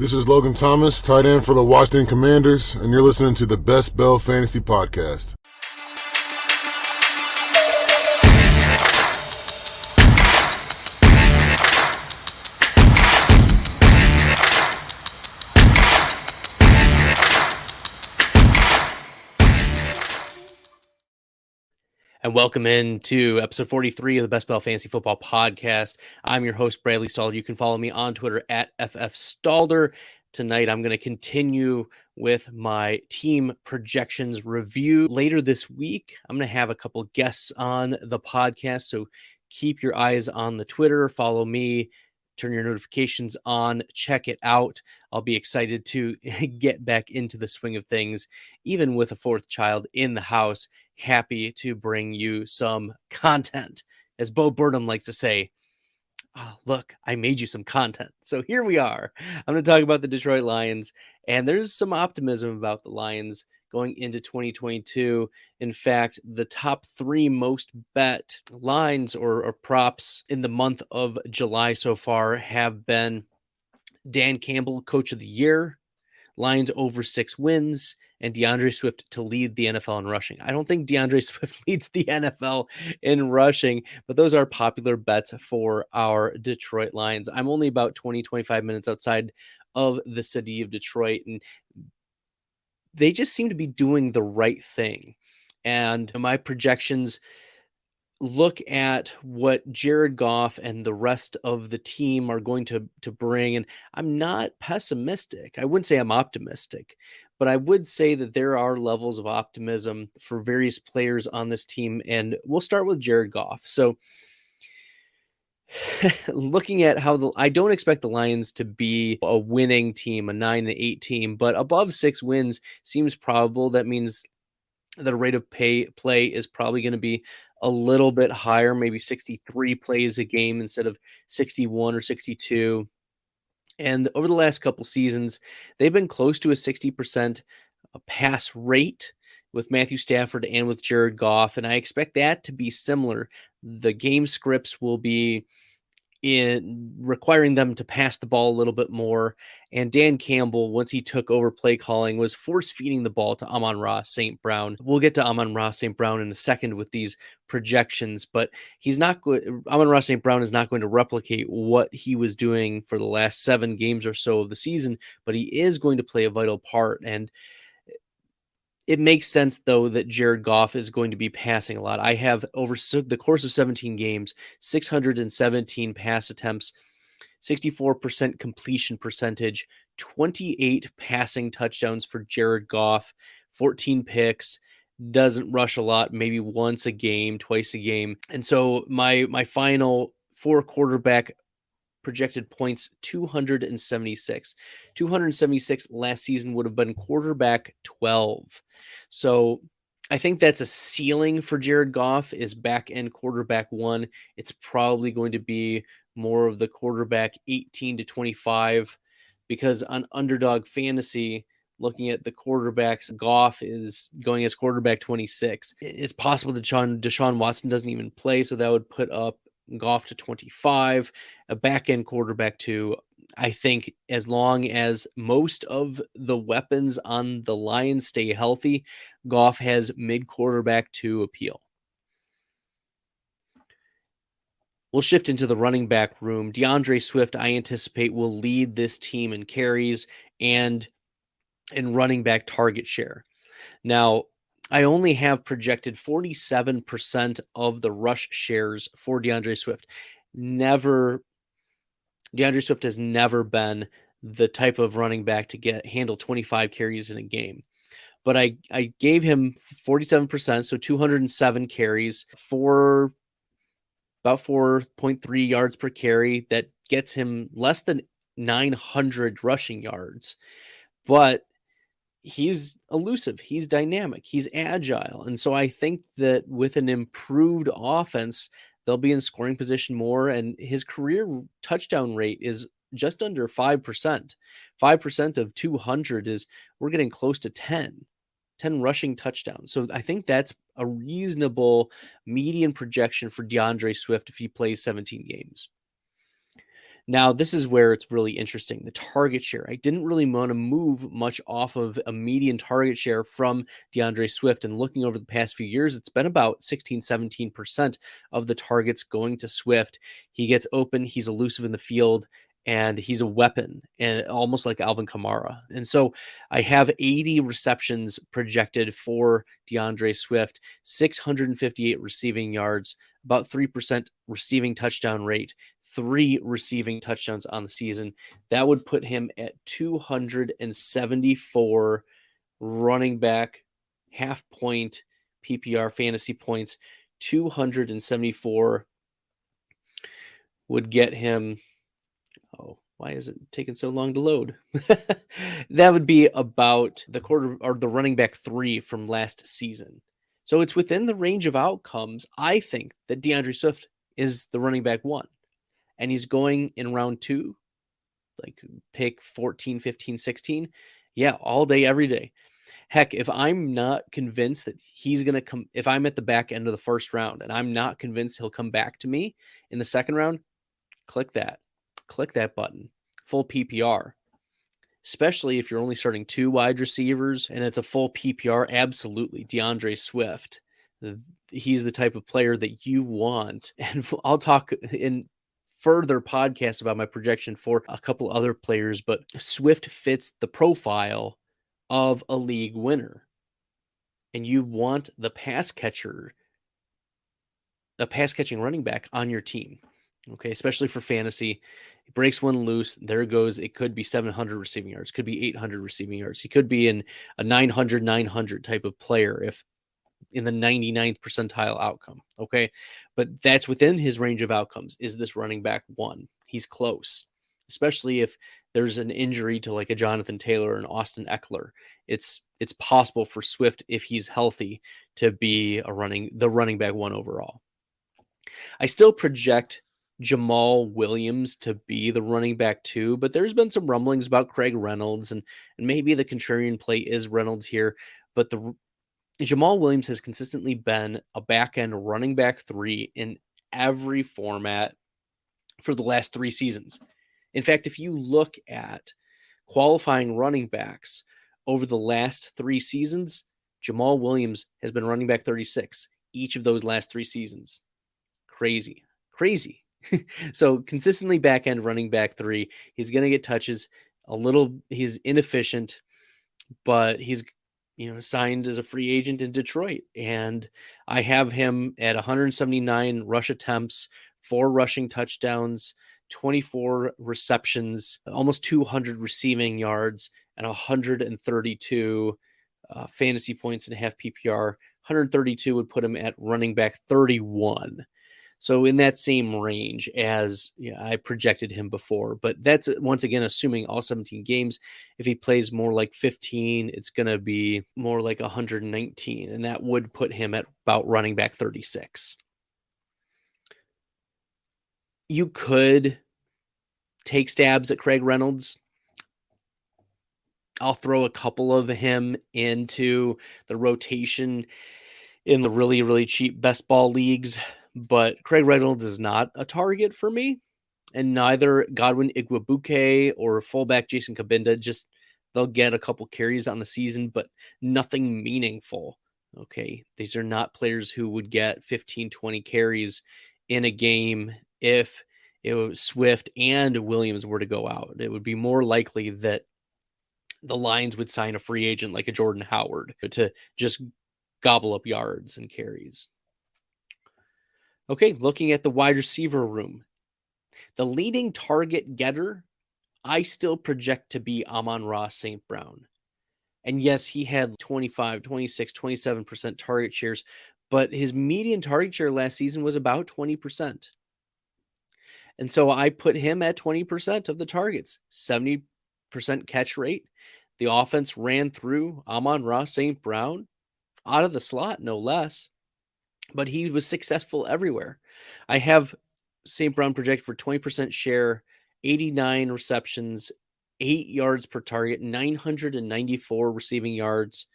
This is Logan Thomas, tight end for the Washington Commanders, and you're listening to the Best Bell Fantasy Podcast. And welcome into episode 43 of the Best Bell Fantasy Football Podcast. I'm your host, Bradley Stalder. You can follow me on Twitter at FFStalder. Tonight, I'm going to continue with my team projections review. Later this week, I'm going to have a couple guests on the podcast, so keep your eyes on the Twitter. Follow me. Turn your notifications on. Check it out. I'll be excited to get back into the swing of things, even with a fourth child in the house. Happy to bring you some content. As Bo Burnham likes to say, oh, look, I made you some content. So here we are. I'm going to talk about the Detroit Lions, and there's some optimism about the Lions going into 2022. In fact, the top three most bet lines or props in the month of July so far have been Dan Campbell, Coach of the Year, Lions over 6 wins, and Deandre Swift to lead the NFL in rushing. I don't think Deandre Swift leads the NFL in rushing, but those are popular bets for our Detroit Lions. I'm only about 20, 25 minutes outside of the city of Detroit, and they just seem to be doing the right thing. And my projections look at what Jared Goff and the rest of the team are going to bring. And I'm not pessimistic. I wouldn't say I'm optimistic, but I would say that there are levels of optimism for various players on this team. And we'll start with Jared Goff. So looking at how I don't expect the Lions to be a winning team, a 9-8 team, but above 6 wins seems probable. That means the rate of play is probably going to be a little bit higher, maybe 63 plays a game instead of 61 or 62. And over the last couple seasons, they've been close to a 60% pass rate with Matthew Stafford and with Jared Goff. And I expect that to be similar. The game scripts will be in requiring them to pass the ball a little bit more. And Dan Campbell, once he took over play calling, was force feeding the ball to Amon-Ra St. Brown. We'll get to Amon-Ra St. Brown in a second with these projections, but he's not good. Amon-Ra St. Brown is not going to replicate what he was doing for the last 7 games or so of the season, but he is going to play a vital part. And it makes sense, though, that Jared Goff is going to be passing a lot. I have, over the course of 17 games, 617 pass attempts, 64% completion percentage, 28 passing touchdowns for Jared Goff, 14 picks, doesn't rush a lot, maybe once a game, twice a game. And so my final 4 quarterback projected points, 276. 276 last season would have been quarterback 12. So I think that's a ceiling for Jared Goff, is back end quarterback 1. It's probably going to be more of the quarterback 18 to 25, because on Underdog Fantasy, looking at the quarterbacks, Goff is going as quarterback 26. It's possible that Deshaun Watson doesn't even play, so that would put up Goff to 25, a back-end quarterback 2. I think as long as most of the weapons on the Lions stay healthy, Goff has mid-quarterback 2 appeal. We'll shift into the running back room. Deandre Swift, I anticipate, will lead this team in carries and in running back target share. Now, I only have projected 47% of the rush shares for Deandre Swift. DeAndre Swift has never been the type of running back to handle 25 carries in a game. But I gave him 47%, so 207 carries for about 4.3 yards per carry. That gets him less than 900 rushing yards. But he's elusive, he's dynamic, he's agile. And so I think that with an improved offense, they'll be in scoring position more. And his career touchdown rate is just under 5%. 5% of 200 is, we're getting close to 10 rushing touchdowns. So I think that's a reasonable median projection for Deandre Swift if he plays 17 games. Now, this is where it's really interesting. The target share. I didn't really want to move much off of a median target share from Deandre Swift. And looking over the past few years, it's been about 16, 17% of the targets going to Swift. He gets open, he's elusive in the field, and he's a weapon, and almost like Alvin Kamara. And so I have 80 receptions projected for Deandre Swift, 658 receiving yards, about 3% receiving touchdown rate, 3 receiving touchdowns on the season. That would put him at 274 running back half point PPR fantasy points. 274 would get him. Oh, why is it taking so long to load? That would be about the quarter or the running back 3 from last season. So it's within the range of outcomes. I think that Deandre Swift is the running back 1, and he's going in round 2, like pick 14, 15, 16. Yeah, all day, every day. Heck, if I'm not convinced that he's going to come, if I'm at the back end of the first round and I'm not convinced he'll come back to me in the second round, click that button, full PPR. Especially if you're only starting 2 wide receivers and it's a full PPR, absolutely. Deandre Swift, he's the type of player that you want. And I'll talk in further podcasts about my projection for a couple other players, but Swift fits the profile of a league winner. And you want the pass catching running back on your team. Okay, especially for fantasy. He breaks one loose, there goes. It could be 700 receiving yards, could be 800 receiving yards. He could be in a 900 type of player if in the 99th percentile outcome. Okay, but that's within his range of outcomes. Is this running back 1? He's close, especially if there's an injury to like a Jonathan Taylor and Austin Eckler. It's possible for Swift, if he's healthy, to be the running back 1 overall. I still project Jamal Williams to be the running back 2, but there's been some rumblings about Craig Reynolds, and maybe the contrarian play is Reynolds here, but Jamal Williams has consistently been a back-end running back 3 in every format for the last 3 seasons. In fact, if you look at qualifying running backs over the last 3 seasons, Jamal Williams has been running back 36 each of those last 3 seasons. Crazy. So consistently back end running back 3. He's going to get touches a little. He's inefficient, but he's signed as a free agent in Detroit, and I have him at 179 rush attempts, 4 rushing touchdowns, 24 receptions, almost 200 receiving yards, and 132 fantasy points and half PPR. 132 would put him at running back 31. So in that same range as I projected him before. But that's, once again, assuming all 17 games. If he plays more like 15, it's going to be more like 119. And that would put him at about running back 36. You could take stabs at Craig Reynolds. I'll throw a couple of him into the rotation in the really, really cheap best ball leagues. But Craig Reynolds is not a target for me, and neither Godwin Igwebuike or fullback Jason Kabinda. They'll get a couple carries on the season, but nothing meaningful. Okay, these are not players who would get 15, 20 carries in a game if it was Swift and Williams were to go out. It would be more likely that the Lions would sign a free agent like a Jordan Howard to just gobble up yards and carries. Okay, looking at the wide receiver room. The leading target getter, I still project to be Amon-Ra St. Brown. And yes, he had 25, 26, 27% target shares, but his median target share last season was about 20%. And so I put him at 20% of the targets, 70% catch rate. The offense ran through Amon-Ra St. Brown out of the slot, no less. But he was successful everywhere. I have St. Brown projected for 20% share, 89 receptions, 8 yards per target, 994 receiving yards,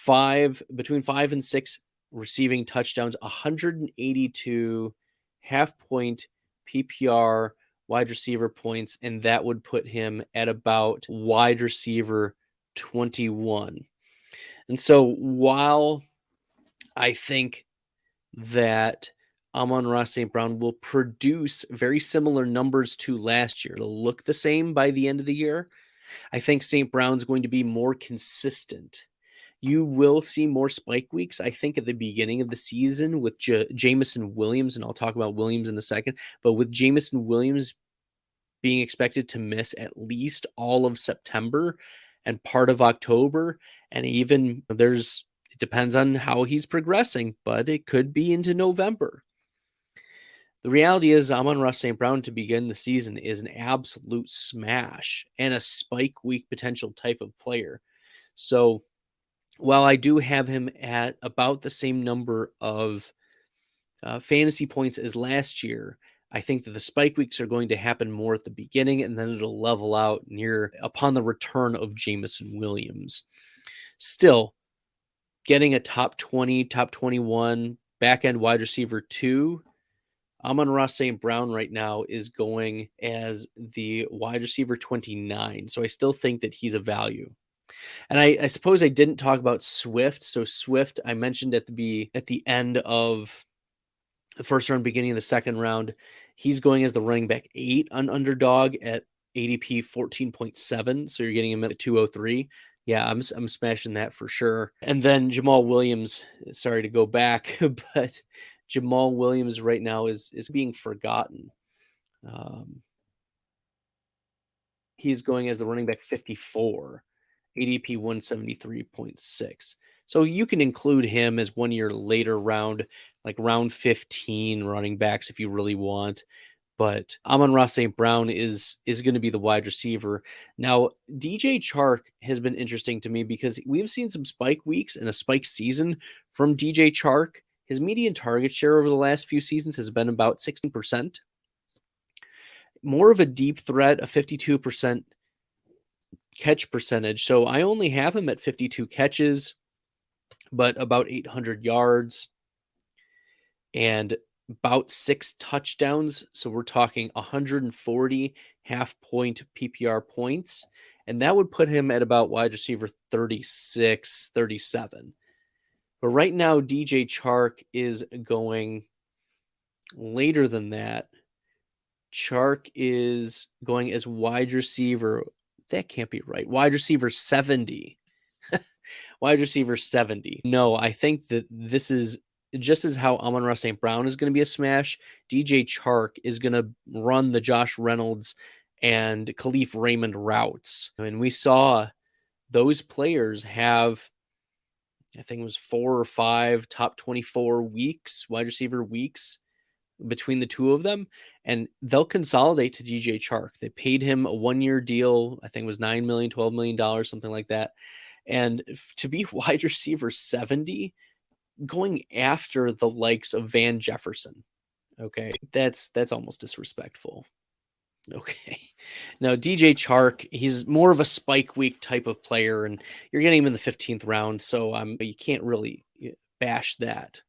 between 5 and 6 receiving touchdowns, 182 half-point PPR wide receiver points, and that would put him at about wide receiver 21. And so while I think that Amon-Ra St. Brown will produce very similar numbers to last year, it'll look the same by the end of the year, I think St. Brown's going to be more consistent. You will see more spike weeks, I think, at the beginning of the season with Jamison Williams, and I'll talk about Williams in a second, but with Jamison Williams being expected to miss at least all of September and part of October, and even it depends on how he's progressing, but it could be into November. The reality is Amon-Ra St. Brown to begin the season is an absolute smash and a spike week potential type of player. So while I do have him at about the same number of fantasy points as last year, I think that the spike weeks are going to happen more at the beginning, and then it'll level out upon the return of Jamison Williams. Still, getting a top 20, top 21, back-end wide receiver 2, Amon-Ra St. Brown right now is going as the wide receiver 29. So I still think that he's a value. And I suppose I didn't talk about Swift. So Swift, I mentioned at the end of the first round, beginning of the second round, he's going as the running back 8 on Underdog at ADP 14.7. So you're getting him at 203. Yeah, I'm smashing that for sure. And then Jamal Williams, sorry to go back, but Jamal Williams right now is being forgotten. He's going as the running back 54, ADP 173.6. So you can include him as one of your later round, like round 15 running backs if you really want. But Amon-Ra St. Brown is going to be the wide receiver. Now, DJ Chark has been interesting to me because we've seen some spike weeks and a spike season from DJ Chark. His median target share over the last few seasons has been about 16%. More of a deep threat, a 52% catch percentage. So I only have him at 52 catches, but about 800 yards and about 6 touchdowns. So we're talking 140 half-point PPR points, and that would put him at about wide receiver 36, 37. But right now, DJ Chark is going later than that. Chark is going as wide receiver. That can't be right. Wide receiver 70. Wide receiver 70. No, I think that this is just as how Amon-Ra St. Brown is going to be a smash. DJ Chark is going to run the Josh Reynolds and Khalif Raymond routes. And we saw those players have, I think it was 4 or 5 top 24 weeks, wide receiver weeks between the two of them, and they'll consolidate to DJ Chark. They paid him a 1-year deal. I think it was $9 million, $12 million, something like that. And to be wide receiver 70, going after the likes of Van Jefferson, okay, that's almost disrespectful. Okay. Now, DJ Chark, he's more of a spike week type of player, and you're getting him in the 15th round, so you can't really bash that.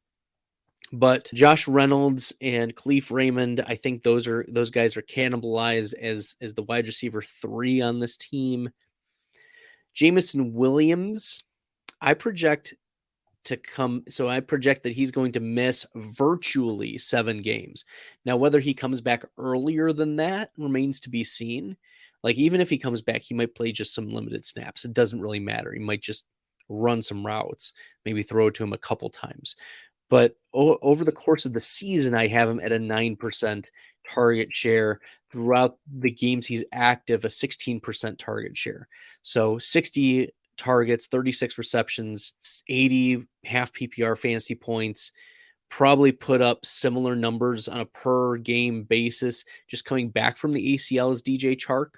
But Josh Reynolds and Khalif Raymond, I think those guys are cannibalized as the wide receiver 3 on this team. Jamison Williams, I project that he's going to miss virtually 7 games. Now, whether he comes back earlier than that remains to be seen. Like, even if he comes back, he might play just some limited snaps. It doesn't really matter. He might just run some routes, maybe throw it to him a couple times. But over the course of the season, I have him at a 9% target share. Throughout the games he's active, a 16% target share. So 60 targets, 36 receptions, 80 half PPR fantasy points, probably put up similar numbers on a per game basis, just coming back from the ACL as DJ Chark.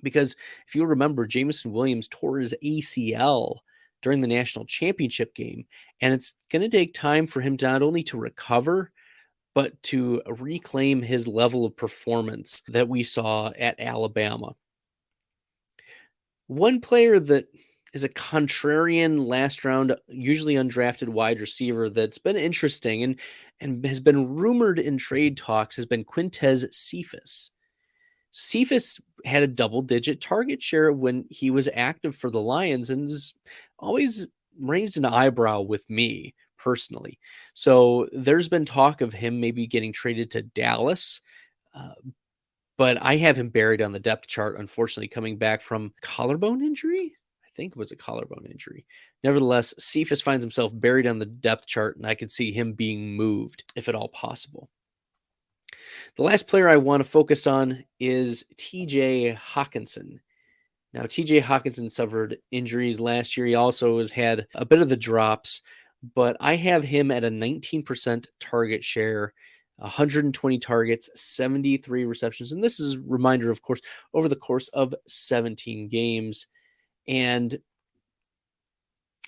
Because if you remember, Jamison Williams tore his ACL during the national championship game, and it's going to take time for him not only to recover, but to reclaim his level of performance that we saw at Alabama. One player that is a contrarian last round, usually undrafted wide receiver that's been interesting and has been rumored in trade talks has been Quintez Cephas. Cephas had a double-digit target share when he was active for the Lions and has always raised an eyebrow with me personally. So there's been talk of him maybe getting traded to Dallas, but I have him buried on the depth chart, unfortunately, coming back from collarbone injury. I think it was a collarbone injury. Nevertheless, Cephas finds himself buried on the depth chart, and I could see him being moved, if at all possible. The last player I want to focus on is TJ Hawkinson. Now, TJ Hawkinson suffered injuries last year. He also has had a bit of the drops, but I have him at a 19% target share, 120 targets, 73 receptions. And this is a reminder, of course, over the course of 17 games and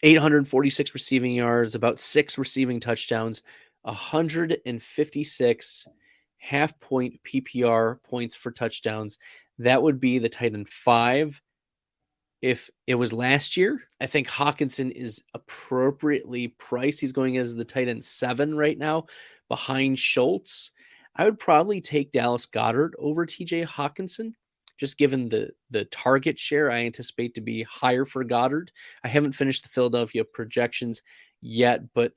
846 receiving yards, about 6 receiving touchdowns, 156 half-point PPR points for touchdowns. That would be the tight end 5 if it was last year. I think Hawkinson is appropriately priced. He's going as the tight end 7 right now behind Schultz. I would probably take Dallas Goedert over TJ Hawkinson, just given the target share I anticipate to be higher for Goddard. I haven't finished the Philadelphia projections yet, but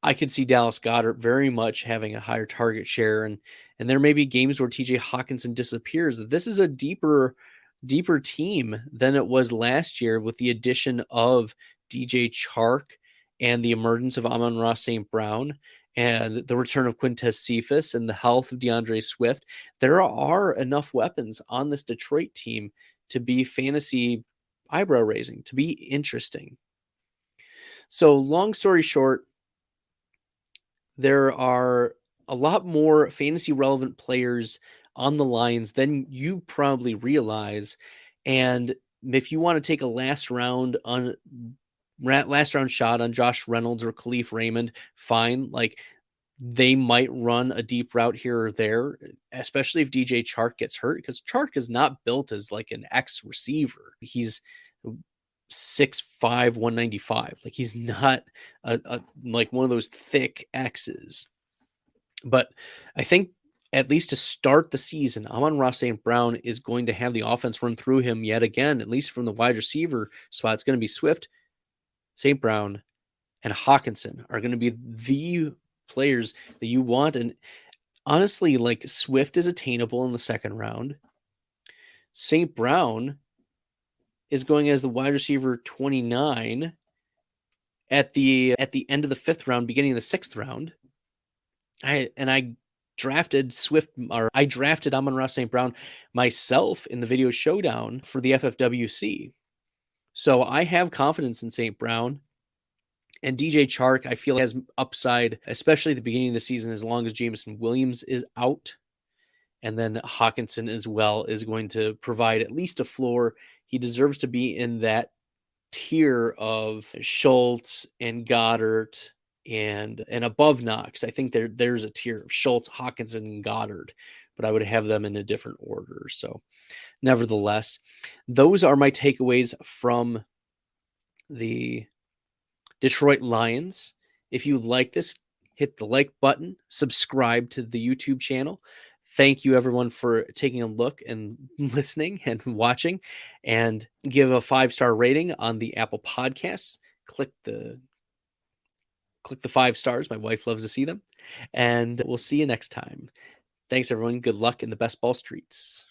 I could see Dallas Goedert very much having a higher target share, and there may be games where TJ Hawkinson disappears. This is a deeper team than it was last year with the addition of DJ Chark and the emergence of Amon-Ra St. Brown and the return of Quintez Cephas and the health of Deandre Swift. There are enough weapons on this Detroit team to be fantasy eyebrow raising, to be interesting. So long story short, there are a lot more fantasy relevant players on the Lions than you probably realize. And if you want to take a last round shot on Josh Reynolds or Khalif Raymond, fine. Like, they might run a deep route here or there, especially if DJ Chark gets hurt, because Chark is not built as like an X receiver. He's 6'5", 195. Like, he's not like one of those thick X's. But I think at least to start the season, Amon-Ra St. Brown is going to have the offense run through him yet again, at least from the wide receiver spot. It's going to be Swift, St. Brown, and Hawkinson are going to be the players that you want. And honestly, like, Swift is attainable in the second round. St. Brown is going as the wide receiver 29 at the end of the 5th round, beginning of the 6th round. I drafted Amon-Ra St. Brown myself in the video showdown for the FFWC. So I have confidence in St. Brown. And DJ Chark, I feel, has upside, especially at the beginning of the season, as long as Jamison Williams is out. And then Hawkinson as well is going to provide at least a floor. He deserves to be in that tier of Schultz and Goddard and above Knox. I think there's a tier of Schultz, Hawkinson, and Goddard, but I would have them in a different order. So nevertheless, those are my takeaways from the Detroit Lions. If you like this, hit the like button, subscribe to the YouTube channel. Thank you, everyone, for taking a look and listening and watching, and give a 5-star rating on the Apple Podcasts. Click the 5 stars. My wife loves to see them, and we'll see you next time. Thanks, everyone. Good luck in the best ball streets.